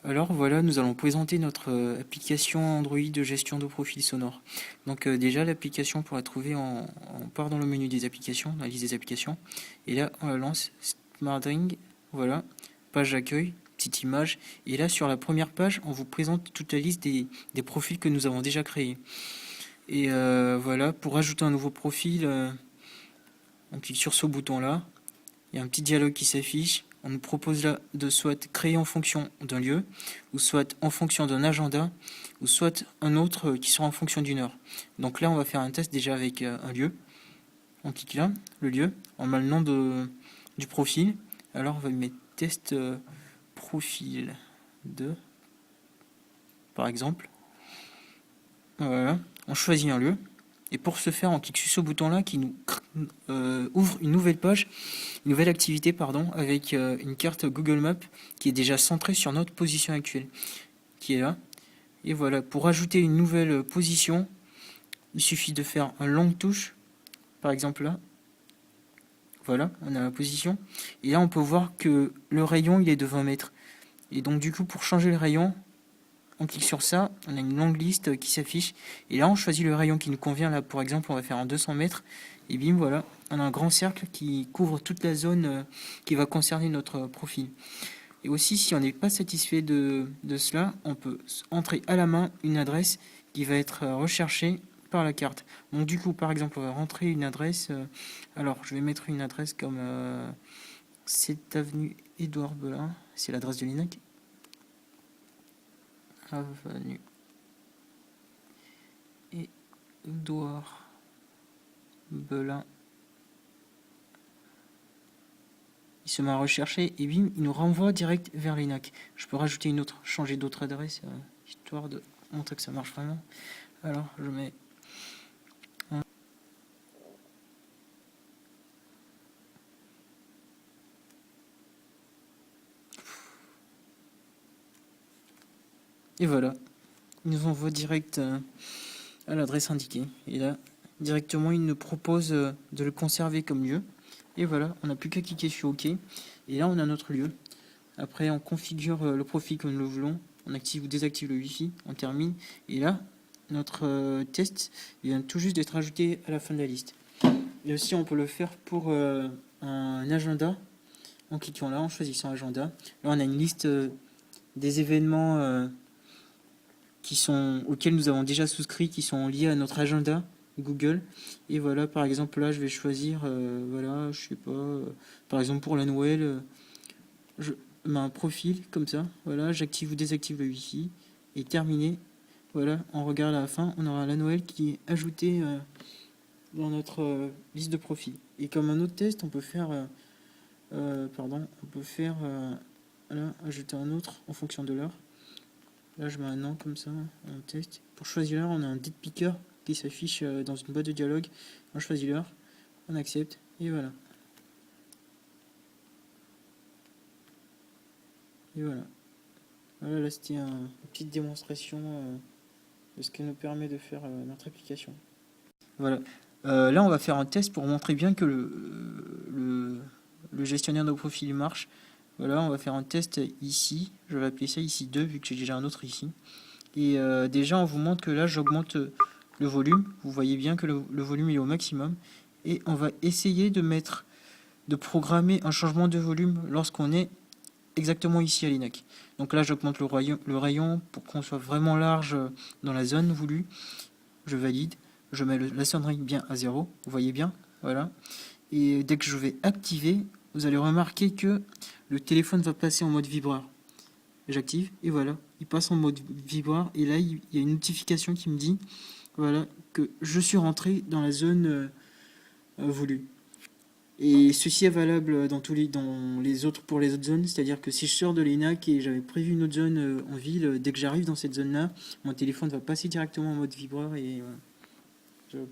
Alors voilà, nous allons présenter notre application Android de gestion de profil sonore. Donc déjà l'application pour la trouver, on part dans le menu des applications, dans la liste des applications, et là on la lance, SmartRing, voilà, page d'accueil, petite image, et là sur la première page on vous présente toute la liste des profils que nous avons déjà créés. Et voilà, pour ajouter un nouveau profil, on clique sur ce bouton là, il y a un petit dialogue qui s'affiche. On nous propose là de soit créer en fonction d'un lieu, ou soit en fonction d'un agenda, ou soit un autre qui sera en fonction d'une heure. Donc là, on va faire un test déjà avec un lieu. On clique là, le lieu, on met le nom du profil. Alors on va mettre test profil 2, par exemple. Voilà, on choisit un lieu. Et pour ce faire, on clique sur ce bouton-là qui nous ouvre une nouvelle page, une nouvelle activité, pardon, avec une carte Google Maps qui est déjà centrée sur notre position actuelle, qui est là. Et voilà, pour ajouter une nouvelle position, il suffit de faire un long touche, par exemple là. Voilà, on a la position. Et là, on peut voir que le rayon, il est de 20 mètres. Et donc, du coup, pour changer le rayon, on clique sur ça, on a une longue liste qui s'affiche, et là on choisit le rayon qui nous convient. Là par exemple on va faire un 200 mètres, et bim voilà, on a un grand cercle qui couvre toute la zone qui va concerner notre profil. Et aussi si on n'est pas satisfait de cela, on peut entrer à la main une adresse qui va être recherchée par la carte. Donc du coup par exemple on va rentrer une adresse, alors je vais mettre une adresse comme 7 avenue Édouard Belin, c'est l'adresse de l'INAC. Avenue Édouard Belin. Il se met à rechercher et bim, il nous renvoie direct vers l'INAC. Je peux rajouter une autre, changer d'autre adresse, histoire de montrer que ça marche vraiment. Alors je mets et voilà, il nous envoie direct à l'adresse indiquée. Et là, directement, il nous propose de le conserver comme lieu. Et voilà, on n'a plus qu'à cliquer sur OK. Et là, on a notre lieu. Après, on configure le profil comme nous le voulons. On active ou désactive le Wi-Fi. On termine. Et là, notre test vient tout juste d'être ajouté à la fin de la liste. Et aussi, on peut le faire pour un agenda. En cliquant là, en choisissant agenda. Là, on a une liste des événements auxquels nous avons déjà souscrit, qui sont liés à notre agenda Google. Et voilà, par exemple, là, je vais choisir, voilà, je sais pas, par exemple, pour la Noël, je mets un profil comme ça, voilà, j'active ou désactive le Wi-Fi, et terminé. Voilà, on regarde à la fin, on aura la Noël qui est ajoutée dans notre liste de profils. Et comme un autre test, on peut faire, voilà, ajouter un autre en fonction de l'heure. Là, je mets un nom comme ça, un test. Pour choisir l'heure, on a un date picker qui s'affiche dans une boîte de dialogue. On choisit l'heure, on accepte, et voilà. Et voilà. Voilà, là, c'était une petite démonstration de ce que nous permet de faire notre application. Voilà. Là, on va faire un test pour montrer bien que le gestionnaire de profil marche. Voilà, on va faire un test ici. Je vais appeler ça ici 2, vu que j'ai déjà un autre ici. Et déjà, on vous montre que là, j'augmente le volume. Vous voyez bien que le volume est au maximum. Et on va essayer de programmer un changement de volume lorsqu'on est exactement ici à l'INAC. Donc là, j'augmente le rayon pour qu'on soit vraiment large dans la zone voulue. Je valide. Je mets la sonnerie bien à 0. Vous voyez bien, voilà. Et dès que je vais activer, vous allez remarquer que le téléphone va passer en mode vibreur. J'active et voilà, il passe en mode vibreur et là il y a une notification qui me dit voilà que je suis rentré dans la zone voulue. Et ceci est valable dans les autres pour les autres zones, c'est-à-dire que si je sors de l'ENAC et j'avais prévu une autre zone en ville, dès que j'arrive dans cette zone-là, mon téléphone va passer directement en mode vibreur et voilà.